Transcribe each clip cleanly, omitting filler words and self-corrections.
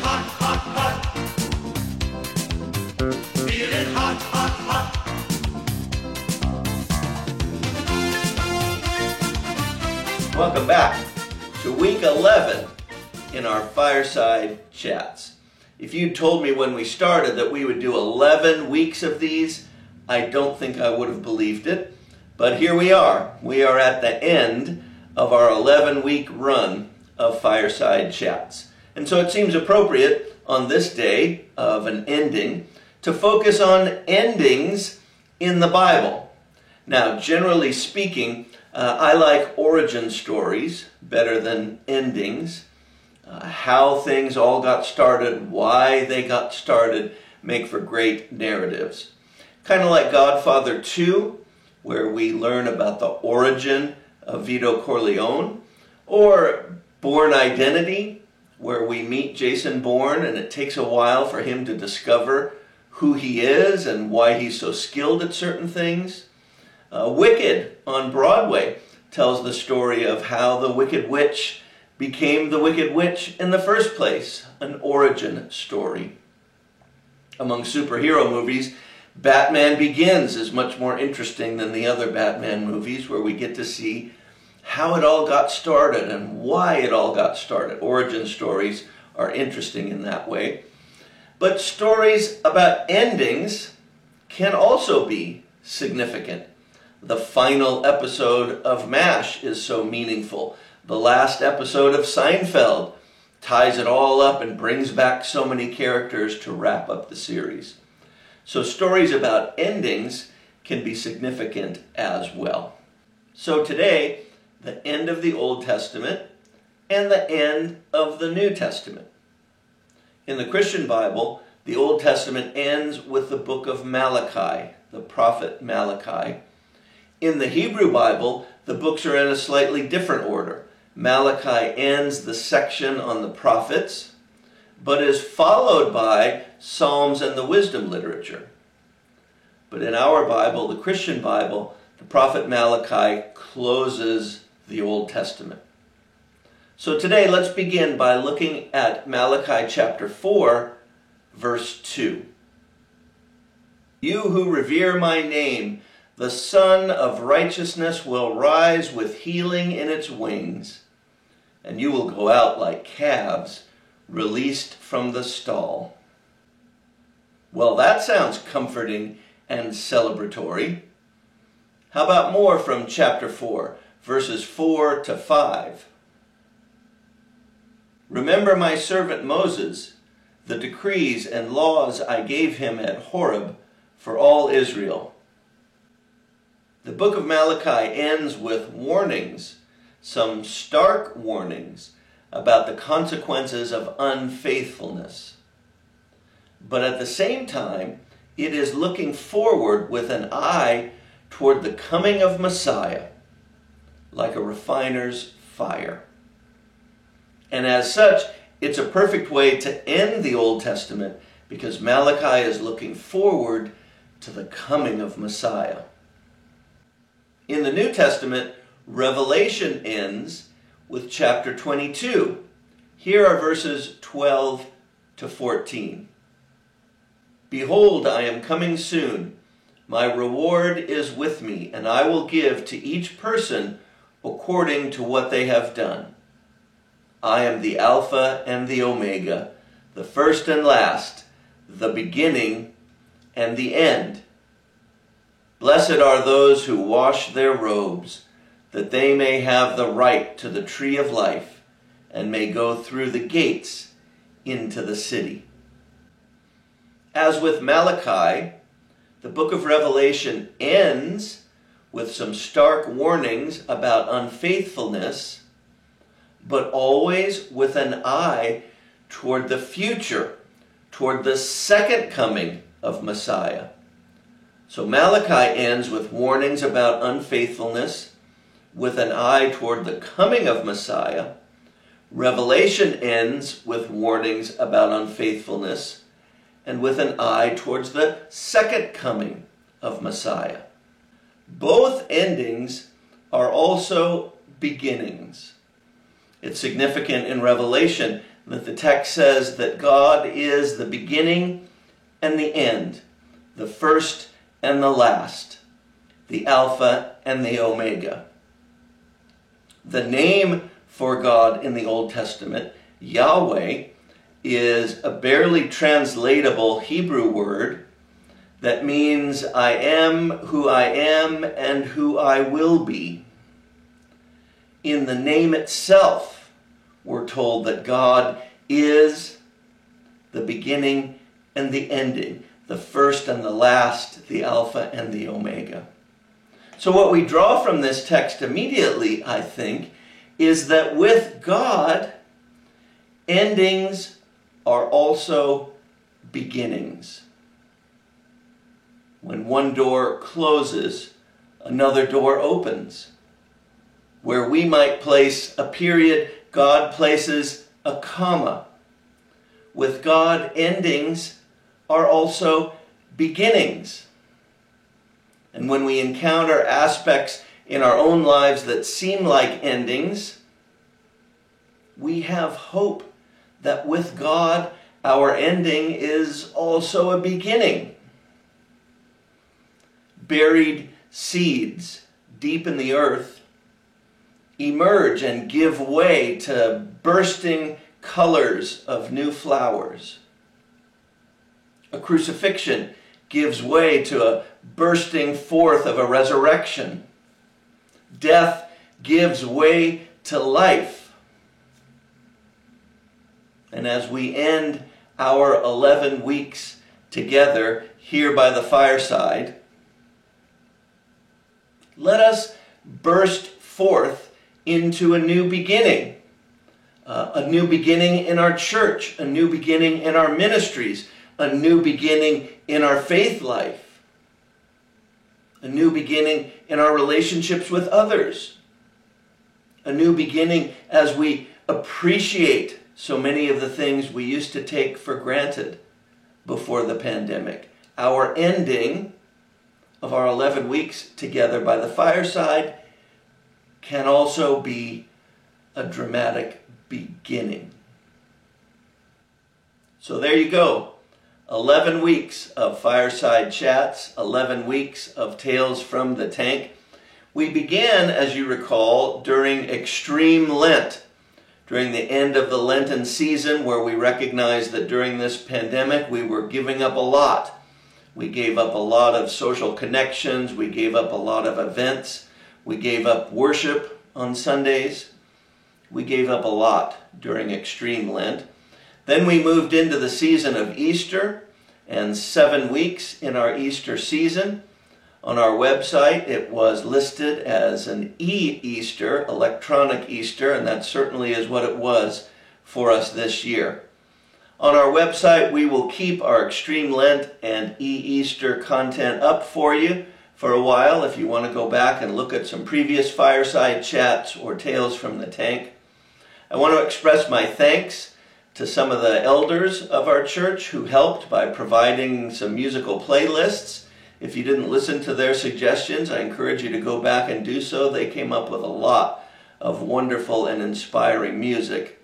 hot, hot, hot. Feeling hot, hot, hot. Welcome back to week 11 in our Fireside Chats. If you told me when we started that we would do 11 weeks of these, I don't think I would have believed it. But here we are. We are at the end of our 11-week run of Fireside Chats. And so it seems appropriate on this day of an ending to focus on endings in the Bible. Now, generally speaking, I like origin stories better than endings. How things all got started, why they got started, make for great narratives. Kind of like Godfather 2, where we learn about the origin of Vito Corleone, or Bourne Identity, where we meet Jason Bourne and it takes a while for him to discover who he is and why he's so skilled at certain things. Wicked on Broadway tells the story of how the Wicked Witch became the Wicked Witch in the first place, an origin story. Among superhero movies, Batman Begins is much more interesting than the other Batman movies, where we get to see how it all got started and why it all got started. Origin stories are interesting in that way. But stories about endings can also be significant. The final episode of MASH is so meaningful. The last episode of Seinfeld ties it all up and brings back so many characters to wrap up the series. So stories about endings can be significant as well. So today, the end of the Old Testament and the end of the New Testament. In the Christian Bible, the Old Testament ends with the book of Malachi, the prophet Malachi. In the Hebrew Bible, the books are in a slightly different order. Malachi ends the section on the prophets, but is followed by Psalms and the wisdom literature. But in our Bible, the Christian Bible, the prophet Malachi closes the Old Testament. So today, let's begin by looking at Malachi chapter 4, verse 2. You who revere my name, the Son of Righteousness will rise with healing in its wings, and you will go out like calves released from the stall. Well, that sounds comforting and celebratory. How about more from chapter 4, verses 4 to 5? Remember my servant Moses, the decrees and laws I gave him at Horeb for all Israel. The book of Malachi ends with warnings, some stark warnings about the consequences of unfaithfulness. But at the same time, it is looking forward with an eye toward the coming of Messiah, like a refiner's fire. And as such, it's a perfect way to end the Old Testament, because Malachi is looking forward to the coming of Messiah. In the New Testament, Revelation ends with chapter 22. Here are verses 12 to 14. Behold, I am coming soon. My reward is with me, and I will give to each person according to what they have done. I am the Alpha and the Omega, the first and last, the beginning and the end. Blessed are those who wash their robes, that they may have the right to the tree of life, and may go through the gates into the city. As with Malachi, the book of Revelation ends with some stark warnings about unfaithfulness, but always with an eye toward the future, toward the second coming of Messiah. So Malachi ends with warnings about unfaithfulness, with an eye toward the coming of Messiah. Revelation ends with warnings about unfaithfulness, and with an eye towards the second coming of Messiah. Both endings are also beginnings. It's significant in Revelation that the text says that God is the beginning and the end, the first and the last, the Alpha and the Omega. The name for God in the Old Testament, Yahweh, is a barely translatable Hebrew word that means I am who I am and who I will be. In the name itself, we're told that God is the beginning and the ending, the first and the last, the Alpha and the Omega. So what we draw from this text immediately, I think, is that with God, endings are also beginnings. When one door closes, another door opens. Where we might place a period, God places a comma. With God, endings are also beginnings. And when we encounter aspects in our own lives that seem like endings, we have hope that with God, our ending is also a beginning. Buried seeds deep in the earth emerge and give way to bursting colors of new flowers. A crucifixion gives way to a bursting forth of a resurrection. Death gives way to life. And as we end our 11 weeks together here by the fireside, let us burst forth into a new beginning. A new beginning in our church, a new beginning in our ministries, a new beginning in our faith life, a new beginning in our relationships with others, a new beginning as we appreciate so many of the things we used to take for granted before the pandemic. Our ending of our 11 weeks together by the fireside can also be a dramatic beginning. So there you go. 11 weeks of fireside chats, 11 weeks of Tales from the Tank. We began, as you recall, during Extreme Lent, during the end of the Lenten season, where we recognized that during this pandemic we were giving up a lot. We gave up a lot of social connections, we gave up a lot of events, we gave up worship on Sundays. We gave up a lot during Extreme Lent. Then we moved into the season of Easter, and 7 weeks in our Easter season. On our website, it was listed as an e-Easter, electronic Easter, and that certainly is what it was for us this year. On our website, we will keep our Extreme Lent and e-Easter content up for you for a while if you want to go back and look at some previous fireside chats or Tales from the Tank. I want to express my thanks to some of the elders of our church who helped by providing some musical playlists. If you didn't listen to their suggestions, I encourage you to go back and do so. They came up with a lot of wonderful and inspiring music.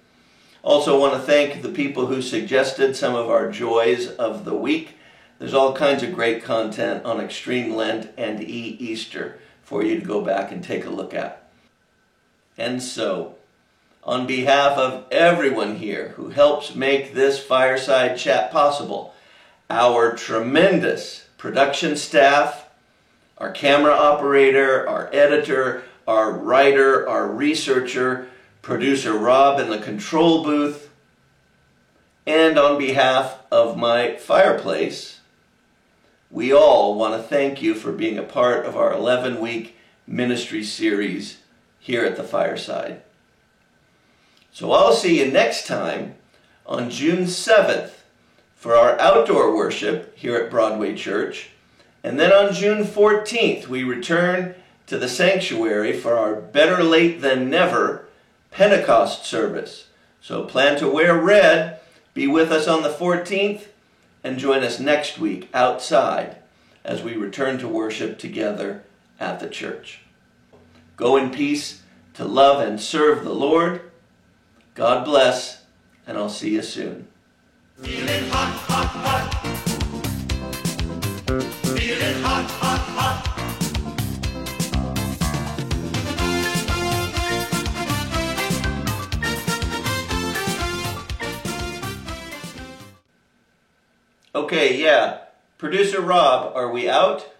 Also want to thank the people who suggested some of our joys of the week. There's all kinds of great content on Extreme Lent and e-Easter for you to go back and take a look at. And so, on behalf of everyone here who helps make this fireside chat possible, our tremendous production staff, our camera operator, our editor, our writer, our researcher, producer Rob in the control booth, and on behalf of my fireplace, we all want to thank you for being a part of our 11-week ministry series here at the fireside. So I'll see you next time on June 7th for our outdoor worship here at Broadway Church. And then on June 14th, we return to the sanctuary for our Better Late Than Never Pentecost service. So plan to wear red, be with us on the 14th, and join us next week outside as we return to worship together at the church. Go in peace to love and serve the Lord. God bless, and I'll see you soon. Feeling hot, hot, hot. Feeling hot, hot, hot. Okay, yeah. Producer Rob, are we out?